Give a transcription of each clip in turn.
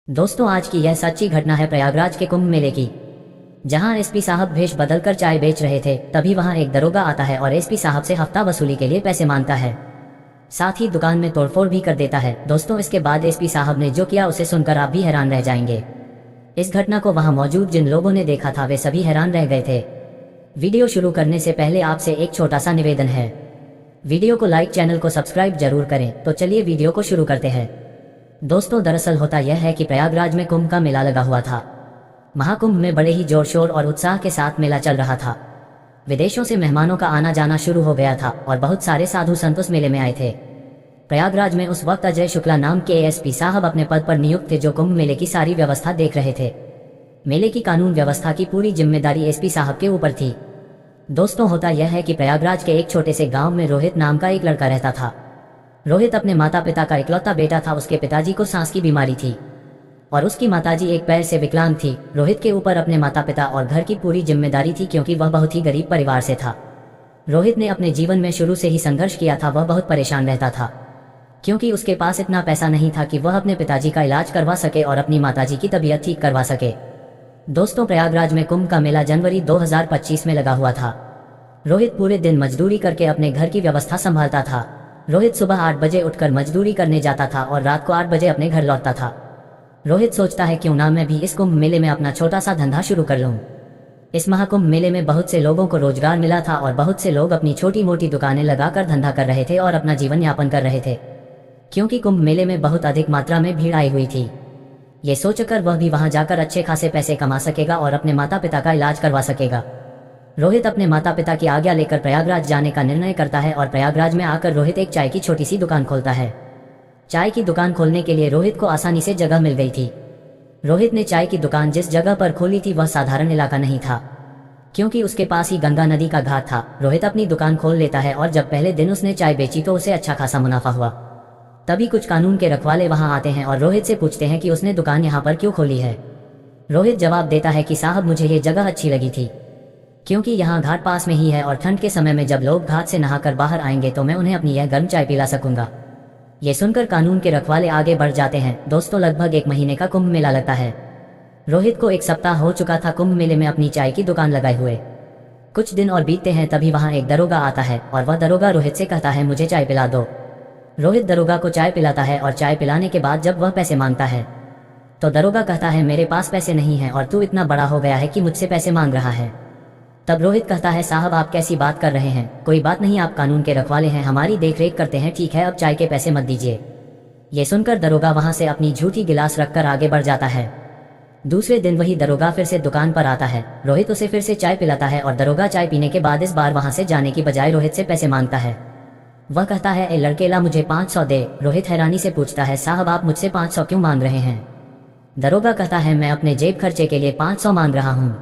दोस्तों, आज की यह सच्ची घटना है प्रयागराज के कुंभ मेले की। जहां एसपी साहब भेष बदलकर चाय बेच रहे थे, तभी वहां एक दरोगा आता है और एसपी साहब से हफ्ता वसूली के लिए पैसे मांगता है। साथ ही दुकान में तोड़फोड़ भी कर देता है। दोस्तों, इसके बाद एसपी साहब ने जो किया उसे सुनकर आप भी हैरान रह जाएंगे। इस घटना को वहां मौजूद जिन लोगों ने देखा था वे सभी हैरान रह गए थे। वीडियो शुरू करने से पहले आपसे एक छोटा सा निवेदन है, वीडियो को लाइक, चैनल को सब्सक्राइब जरूर करें। तो चलिए वीडियो को शुरू करते हैं। दोस्तों, दरअसल होता यह है कि प्रयागराज में कुंभ का मेला लगा हुआ था। महाकुंभ में बड़े ही जोर शोर और उत्साह के साथ मेला चल रहा था। विदेशों से मेहमानों का आना जाना शुरू हो गया था और बहुत सारे साधु संत उस मेले में आए थे। प्रयागराज में उस वक्त अजय शुक्ला नाम के एसपी साहब अपने पद पर नियुक्त थे, जो कुंभ मेले की सारी व्यवस्था देख रहे थे। मेले की कानून व्यवस्था की पूरी जिम्मेदारी एसपी साहब के ऊपर थी। दोस्तों, होता यह है कि प्रयागराज के एक छोटे से गांव में रोहित नाम का एक लड़का रहता था। रोहित अपने माता पिता का इकलौता बेटा था। उसके पिताजी को सांस की बीमारी थी और उसकी माताजी एक पैर से विकलांग थी। रोहित के ऊपर अपने माता पिता और घर की पूरी जिम्मेदारी थी, क्योंकि वह बहुत ही गरीब परिवार से था। रोहित ने अपने जीवन में शुरू से ही संघर्ष किया था। वह बहुत परेशान रहता था, क्योंकि उसके पास इतना पैसा नहीं था कि वह अपने पिताजी का इलाज करवा सके और अपनी माताजी की तबीयत ठीक करवा सके। दोस्तों, प्रयागराज में कुंभ का मेला जनवरी 2025 में लगा हुआ था। रोहित पूरे दिन मजदूरी करके अपने घर की व्यवस्था संभालता था। रोहित सुबह 8 बजे उठकर मजदूरी करने जाता था और रात को 8 बजे अपने घर लौटता था। रोहित सोचता है, क्यों ना मैं भी इस कुंभ मेले में अपना छोटा सा धंधा शुरू कर लूं। इस महाकुंभ मेले में बहुत से लोगों को रोजगार मिला था और बहुत से लोग अपनी छोटी मोटी दुकानें लगाकर धंधा कर रहे थे और अपना जीवन यापन कर रहे थे, क्योंकि कुंभ मेले में बहुत अधिक मात्रा में भीड़ आई हुई थी। ये सोचकर वह भी वहां जाकर अच्छे खासे पैसे कमा सकेगा और अपने माता पिता का इलाज करवा सकेगा। रोहित अपने माता पिता की आज्ञा लेकर प्रयागराज जाने का निर्णय करता है और प्रयागराज में आकर रोहित एक चाय की छोटी सी दुकान खोलता है। चाय की दुकान खोलने के लिए रोहित को आसानी से जगह मिल गई थी। रोहित ने चाय की दुकान जिस जगह पर खोली थी वह साधारण इलाका नहीं था, क्योंकि उसके पास ही गंगा नदी का घाट था। रोहित अपनी दुकान खोल लेता है और जब पहले दिन उसने चाय बेची तो उसे अच्छा खासा मुनाफा हुआ। तभी कुछ कानून के रखवाले वहां आते हैं और रोहित से पूछते हैं कि उसने दुकान यहाँ पर क्यों खोली है। रोहित जवाब देता है कि साहब, मुझे ये जगह अच्छी लगी थी, क्योंकि यहाँ घाट पास में ही है और ठंड के समय में जब लोग घाट से नहाकर बाहर आएंगे तो मैं उन्हें अपनी यह गर्म चाय पिला सकूंगा। ये सुनकर कानून के रखवाले आगे बढ़ जाते हैं। दोस्तों, लगभग 1 महीने का कुंभ मेला लगता है। रोहित को 1 सप्ताह हो चुका था कुंभ मेले में अपनी चाय की दुकान लगाए हुए। कुछ दिन और बीतते हैं, तभी वहां एक दरोगा आता है और वह दरोगा रोहित से कहता है, मुझे चाय पिला दो। रोहित दरोगा को चाय पिलाता है और चाय पिलाने के बाद जब वह पैसे मांगता है तो दरोगा कहता है, मेरे पास पैसे नहीं है और तू इतना बड़ा हो गया है कि मुझसे पैसे मांग रहा है। तब रोहित कहता है, साहब आप कैसी बात कर रहे हैं, कोई बात नहीं, आप कानून के रखवाले हैं, हमारी देख रेख करते हैं, ठीक है, अब चाय के पैसे मत दीजिए। ये सुनकर दरोगा वहां से अपनी झूठी गिलास रखकर आगे बढ़ जाता है। दूसरे दिन वही दरोगा फिर से दुकान पर आता है। रोहित उसे फिर से चाय पिलाता है और दरोगा चाय पीने के बाद इस बार वहां से जाने की बजाय रोहित से पैसे मांगता है। वह कहता है, ए लड़केला, मुझे 500 दे। रोहित हैरानी से पूछता है, साहब आप मुझसे 500 क्यों मांग रहे हैं। दरोगा कहता है, मैं अपने जेब खर्चे के लिए 500 मांग रहा हूँ।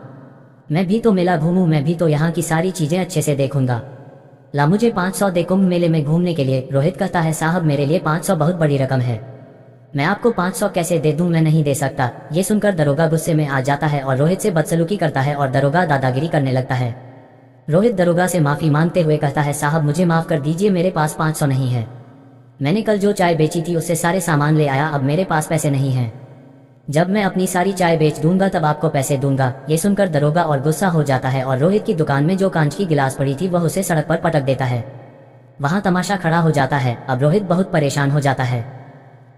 मैं भी तो मेला घूमूं, मैं भी तो यहाँ की सारी चीजें अच्छे से देखूंगा, ला मुझे 500 दे कुंभ मेले में घूमने के लिए। रोहित कहता है, साहब मेरे लिए 500 बहुत बड़ी रकम है, मैं आपको 500 कैसे दे दूं, मैं नहीं दे सकता। ये सुनकर दरोगा गुस्से में आ जाता है और रोहित से बदसलूकी करता है और दरोगा दादागिरी करने लगता है। रोहित दरोगा से माफी मांगते हुए कहता है, साहब मुझे माफ कर दीजिए, मेरे पास 500 नहीं है, मैंने कल जो चाय बेची थी उससे सारे सामान ले आया, अब मेरे पास पैसे नहीं है, जब मैं अपनी सारी चाय बेच दूंगा तब आपको पैसे दूंगा। ये सुनकर दरोगा और गुस्सा हो जाता है और रोहित की दुकान में जो कांच की गिलास पड़ी थी वह उसे सड़क पर पटक देता है। वहां तमाशा खड़ा हो जाता है। अब रोहित बहुत परेशान हो जाता है।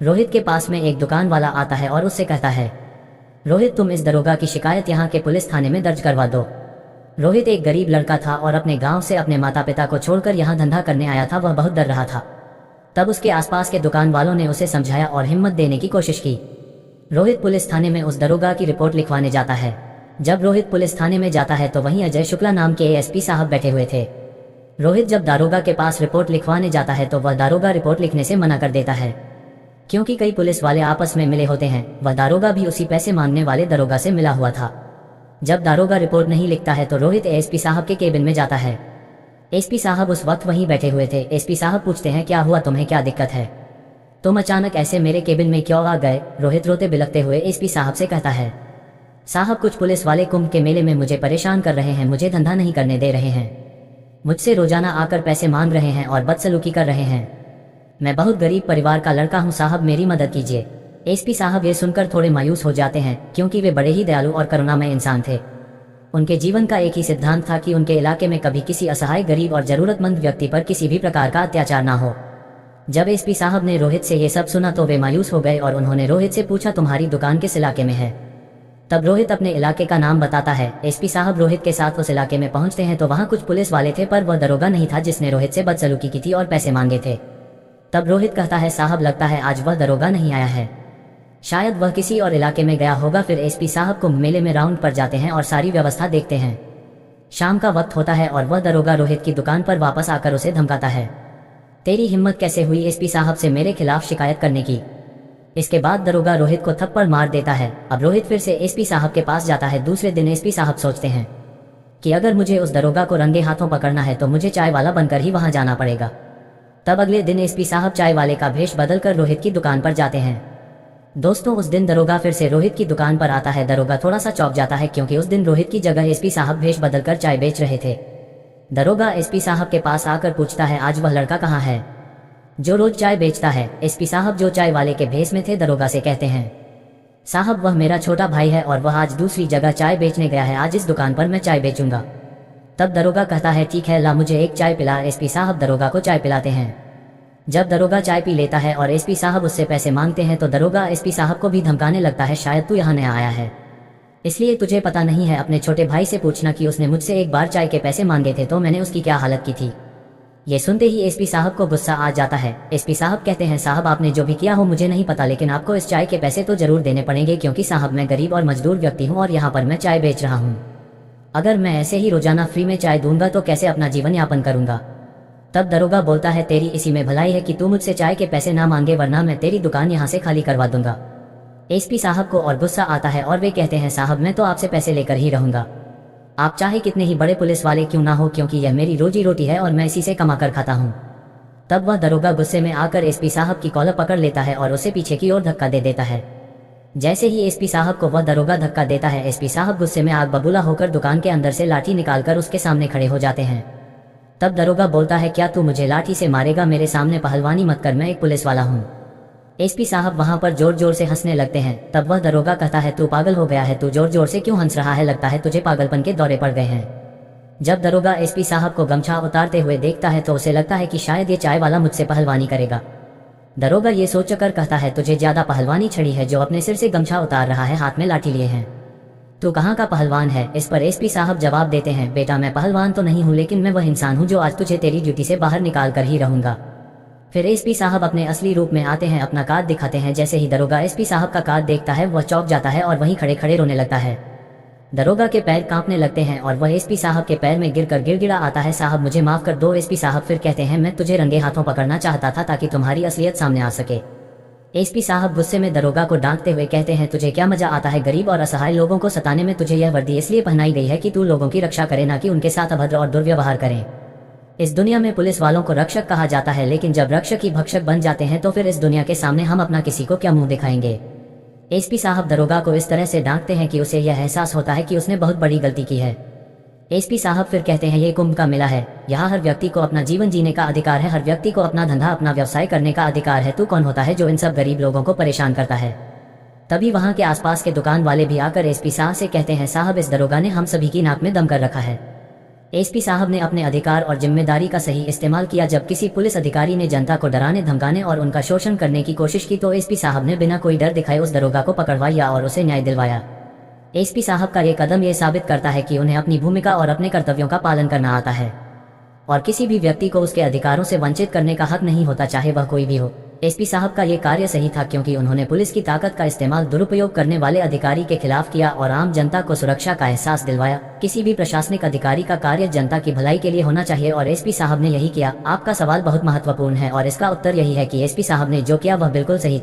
रोहित के पास में एक दुकान वाला आता है और उससे कहता है, रोहित तुम इस दरोगा की शिकायत यहाँ के पुलिस थाने में दर्ज करवा दो। रोहित एक गरीब लड़का था और अपने गाँव से अपने माता पिता को छोड़कर यहाँ धंधा करने आया था। वह बहुत डर रहा था। तब उसके आसपास के दुकान वालों ने उसे समझाया और हिम्मत देने की कोशिश की। रोहित पुलिस थाने में उस दरोगा की रिपोर्ट लिखवाने जाता है। जब रोहित पुलिस थाने में जाता है तो वहीं अजय शुक्ला नाम के एसपी साहब बैठे हुए थे। रोहित जब दारोगा के पास रिपोर्ट लिखवाने जाता है तो वह दारोगा रिपोर्ट लिखने से मना कर देता है, क्योंकि कई पुलिस वाले आपस में मिले होते हैं। वह दारोगा भी उसी पैसे मांगने वाले दरोगा से मिला हुआ था। जब दारोगा रिपोर्ट नहीं लिखता है तो रोहित एसपी साहब के केबिन में जाता है। एसपी साहब उस वक्त वहीं बैठे हुए थे। एसपी साहब पूछते हैं, क्या हुआ, तुम्हें क्या दिक्कत है, तुम अचानक ऐसे मेरे केबिन में क्यों आ गए। रोहित रोते बिलखते हुए एसपी साहब से कहता है, साहब कुछ पुलिस वाले कुंभ के मेले में मुझे परेशान कर रहे हैं, मुझे धंधा नहीं करने दे रहे हैं, मुझसे रोजाना आकर पैसे मांग रहे हैं और बदसलूकी कर रहे हैं, मैं बहुत गरीब परिवार का लड़का हूँ, साहब मेरी मदद कीजिए। एसपी साहब ये सुनकर थोड़े मायूस हो जाते हैं क्योंकि वे बड़े ही दयालु और करुणामय इंसान थे। उनके जीवन का एक ही सिद्धांत था कि उनके इलाके में कभी किसी असहाय, गरीब और जरूरतमंद व्यक्ति पर किसी भी प्रकार का अत्याचार ना हो। जब एसपी साहब ने रोहित से ये सब सुना तो वे मायूस हो गए और उन्होंने रोहित से पूछा, तुम्हारी दुकान किस इलाके में है? तब रोहित अपने इलाके का नाम बताता है। एसपी साहब रोहित के साथ उस इलाके में पहुंचते हैं तो वहां कुछ पुलिस वाले थे, पर वह दरोगा नहीं था जिसने रोहित से बदसलूकी की थी और पैसे मांगे थे। तब रोहित कहता है, साहब लगता है आज वह दरोगा नहीं आया है, शायद वह किसी और इलाके में गया होगा। फिर एसपी साहब कुंभ मेले में राउंड पर जाते हैं और सारी व्यवस्था देखते हैं। शाम का वक्त होता है और वह दरोगा रोहित की दुकान पर वापस आकर उसे धमकाता है, तेरी हिम्मत कैसे हुई एसपी साहब से मेरे खिलाफ शिकायत करने की? इसके बाद दरोगा रोहित को थप्पड़ मार देता है। अब रोहित फिर से एसपी साहब के पास जाता है। दूसरे दिन एसपी साहब सोचते हैं कि अगर मुझे उस दरोगा को रंगे हाथों पकड़ना है तो मुझे चाय वाला बनकर ही वहां जाना पड़ेगा। तब अगले दिन एसपी साहब चाय वाले का भेष बदलकर रोहित की दुकान पर जाते हैं। दोस्तों, उस दिन दरोगा फिर से रोहित की दुकान पर आता है। दरोगा थोड़ा सा चौंक जाता है क्योंकि उस दिन रोहित की जगह एसपी साहब भेष बदलकर चाय बेच रहे थे। दरोगा एसपी साहब के पास आकर पूछता है, आज वह लड़का कहाँ है जो रोज चाय बेचता है? एसपी साहब जो चाय वाले के भेष में थे दरोगा से कहते हैं, साहब वह मेरा छोटा भाई है और वह आज दूसरी जगह चाय बेचने गया है, आज इस दुकान पर मैं चाय बेचूंगा। तब दरोगा कहता है, ठीक है, ला मुझे एक चाय पिला। एसपी साहब दरोगा को चाय पिलाते हैं। जब दरोगा चाय पी लेता है और एसपी साहब उससे पैसे मांगते हैं तो दरोगा एसपी साहब को भी धमकाने लगता है, शायद तू यहाँ नया आया है इसलिए तुझे पता नहीं है। अपने छोटे भाई से पूछना कि उसने मुझसे एक बार चाय के पैसे मांगे थे तो मैंने उसकी क्या हालत की थी। ये सुनते ही एसपी साहब को गुस्सा आ जाता है। एसपी साहब कहते हैं, साहब आपने जो भी किया हो मुझे नहीं पता, लेकिन आपको इस चाय के पैसे तो जरूर देने पड़ेंगे क्योंकि साहब मैं गरीब और मजदूर व्यक्ति हूँ और यहाँ पर मैं चाय बेच रहा हूँ। अगर मैं ऐसे ही रोजाना फ्री में चाय दूंगा तो कैसे अपना जीवन यापन करूंगा? तब दरोगा बोलता है, तेरी इसी में भलाई है कि तू मुझसे चाय के पैसे ना मांगे, वरना मैं तेरी दुकान यहाँ से खाली करवा दूंगा। एसपी साहब को और गुस्सा आता है और वे कहते हैं, साहब मैं तो आपसे पैसे लेकर ही रहूंगा, आप चाहे कितने ही बड़े पुलिस वाले क्यों ना हो, क्योंकि यह मेरी रोजी रोटी है और मैं इसी से कमा कर खाता हूँ। तब वह दरोगा गुस्से में आकर एसपी साहब की कॉलर पकड़ लेता है और उसे पीछे की ओर धक्का दे देता है। जैसे ही एसपी साहब को वह दरोगा धक्का देता है, एसपी साहब गुस्से में आग बबूला होकर दुकान के अंदर से लाठी निकालकर उसके सामने खड़े हो जाते हैं। तब दरोगा बोलता है, क्या तू मुझे लाठी से मारेगा? मेरे सामने पहलवानी मत कर, मैं एक पुलिस वाला हूँ। एसपी साहब वहां पर जोर जोर से हंसने लगते हैं। तब वह दरोगा कहता है, तू पागल हो गया है, तू जोर जोर से क्यों हंस रहा है? लगता है तुझे पागलपन के दौरे पड़ गए हैं। जब दरोगा एसपी साहब को गमछा उतारते हुए देखता है तो उसे लगता है कि शायद ये चाय वाला मुझसे पहलवानी करेगा। दरोगा ये सोचकर कहता है, तुझे ज्यादा पहलवानी छड़ी है जो अपने सिर से गमछा उतार रहा है, हाथ में लाठी लिए हैं, तू कहाँ का पहलवान है? इस पर एसपी साहब जवाब देते हैं, बेटा मैं पहलवान तो नहीं हूँ, लेकिन मैं वह इंसान हूँ जो आज तुझे तेरी ड्यूटी से बाहर निकाल कर ही रहूंगा। फिर एसपी साहब अपने असली रूप में आते हैं, अपना कार्ड दिखाते हैं। जैसे ही दरोगा एसपी साहब का कार्ड देखता है वह चौंक जाता है और वहीं खड़े खड़े रोने लगता है। दरोगा के पैर कांपने लगते हैं और वह एसपी साहब के पैर में गिरकर गिड़गिड़ा आता है, साहब मुझे माफ कर दो। एसपी साहब फिर कहते हैं, मैं तुझे रंगे हाथों पकड़ना चाहता था ताकि तुम्हारी असलियत सामने आ सके। एसपी साहब गुस्से में दरोगा को डांटते हुए कहते हैं, तुझे क्या मजा आता है गरीब और असहाय लोगों को सताने में? तुझे यह वर्दी इसलिए पहनाई गई है कि तू लोगों की रक्षा करे, ना कि उनके साथ अभद्र और दुर्व्यवहार करें। इस दुनिया में पुलिस वालों को रक्षक कहा जाता है, लेकिन जब रक्षक ही भक्षक बन जाते हैं तो फिर इस दुनिया के सामने हम अपना किसी को क्या मुंह दिखाएंगे? एसपी साहब दरोगा को इस तरह से डांटते हैं कि उसे यह एहसास होता है कि उसने बहुत बड़ी गलती की है। एसपी साहब फिर कहते हैं, ये कुंभ का मेला है, यहाँ हर व्यक्ति को अपना जीवन जीने का अधिकार है, हर व्यक्ति को अपना धंधा अपना व्यवसाय करने का अधिकार है। तू कौन होता है जो इन सब गरीब लोगों को परेशान करता है? तभी वहाँ के आसपास के दुकान वाले भी आकर एसपी साहब से कहते हैं, साहब इस दरोगा ने हम सभी की नाक में दम कर रखा है। एसपी साहब ने अपने अधिकार और जिम्मेदारी का सही इस्तेमाल किया। जब किसी पुलिस अधिकारी ने जनता को डराने धमकाने और उनका शोषण करने की कोशिश की तो एसपी साहब ने बिना कोई डर दिखाए उस दरोगा को पकड़वाया और उसे न्याय दिलवाया। एसपी साहब का ये कदम ये साबित करता है कि उन्हें अपनी भूमिका और अपने कर्तव्यों का पालन करना आता है और किसी भी व्यक्ति को उसके अधिकारों से वंचित करने का हक नहीं होता, चाहे वह कोई भी हो। एसपी साहब का ये कार्य सही था क्योंकि उन्होंने पुलिस की ताकत का इस्तेमाल दुरुपयोग करने वाले अधिकारी के खिलाफ किया और आम जनता को सुरक्षा का एहसास दिलवाया। किसी भी प्रशासनिक अधिकारी का कार्य जनता की भलाई के लिए होना चाहिए और एसपी साहब ने यही किया। आपका सवाल बहुत महत्वपूर्ण है और इसका उत्तर यही है कि एसपी साहब ने जो किया वह बिल्कुल सही